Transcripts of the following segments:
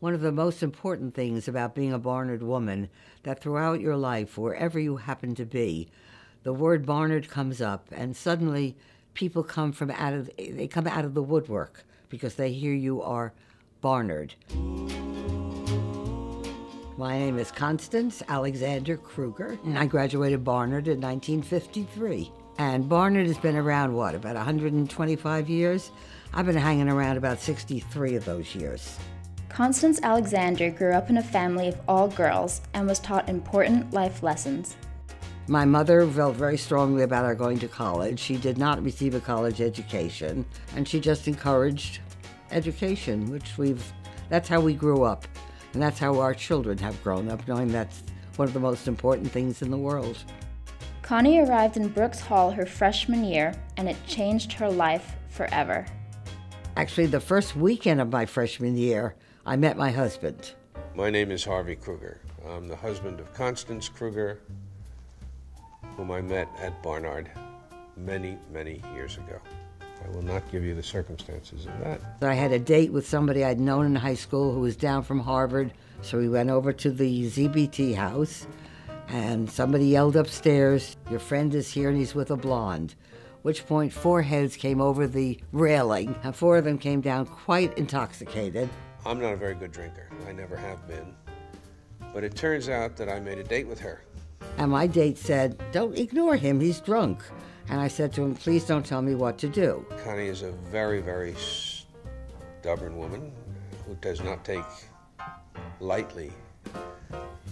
One of the most important things about being a Barnard woman, that throughout your life, wherever you happen to be, the word Barnard comes up, and suddenly people come out of the woodwork because they hear you are Barnard. My name is Constance Alexander Krueger, and I graduated Barnard in 1953. And Barnard has been around, about 125 years? I've been hanging around about 63 of those years. Constance Alexander grew up in a family of all girls and was taught important life lessons. My mother felt very strongly about our going to college. She did not receive a college education, and she just encouraged education, that's how we grew up. And that's how our children have grown up, knowing that's one of the most important things in the world. Connie arrived in Brooks Hall her freshman year, and it changed her life forever. Actually, the first weekend of my freshman year, I met my husband. My name is Harvey Krueger. I'm the husband of Constance Krueger, whom I met at Barnard many, many years ago. I will not give you the circumstances of that. I had a date with somebody I'd known in high school who was down from Harvard, so we went over to the ZBT house, and somebody yelled upstairs, "Your friend is here and he's with a blonde." At which point 4 heads came over the railing, and 4 of them came down quite intoxicated. I'm not a very good drinker. I never have been. But it turns out that I made a date with her. And my date said, "Don't ignore him, he's drunk." And I said to him, "Please don't tell me what to do." Connie is a very, very stubborn woman who does not take lightly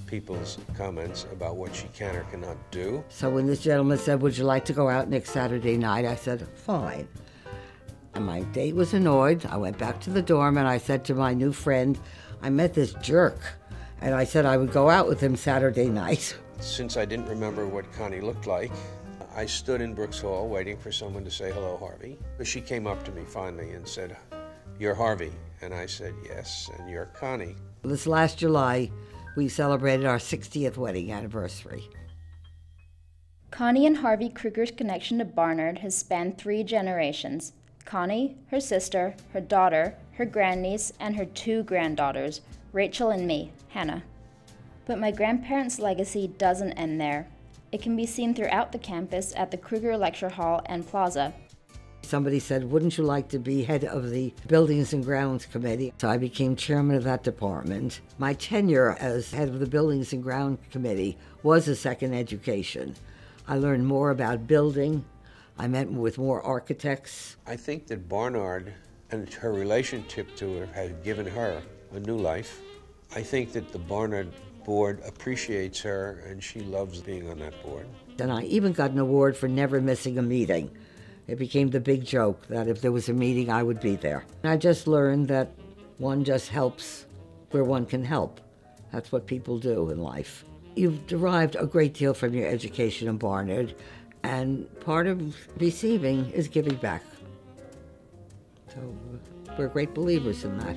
people's comments about what she can or cannot do. So when this gentleman said, "Would you like to go out next Saturday night?" I said, "Fine." And my date was annoyed. I went back to the dorm and I said to my new friend, "I met this jerk." And I said I would go out with him Saturday night. Since I didn't remember what Connie looked like, I stood in Brooks Hall waiting for someone to say, "Hello, Harvey." She came up to me finally and said, "You're Harvey." And I said, "Yes, and you're Connie." This last July, we celebrated our 60th wedding anniversary. Connie and Harvey Krueger's connection to Barnard has spanned 3 generations. Connie, her sister, her daughter, her grandniece, and her 2 granddaughters, Rachel and me, Hannah. But my grandparents' legacy doesn't end there. It can be seen throughout the campus at the Krueger Lecture Hall and Plaza. Somebody said, "Wouldn't you like to be head of the Buildings and Grounds Committee?" So I became chairman of that department. My tenure as head of the Buildings and Grounds Committee was a second education. I learned more about building. I met with more architects. I think that Barnard and her relationship to her has given her a new life. I think that the Barnard board appreciates her and she loves being on that board. And I even got an award for never missing a meeting. It became the big joke that if there was a meeting, I would be there. And I just learned that one just helps where one can help. That's what people do in life. You've derived a great deal from your education in Barnard, and part of receiving is giving back. So we're great believers in that.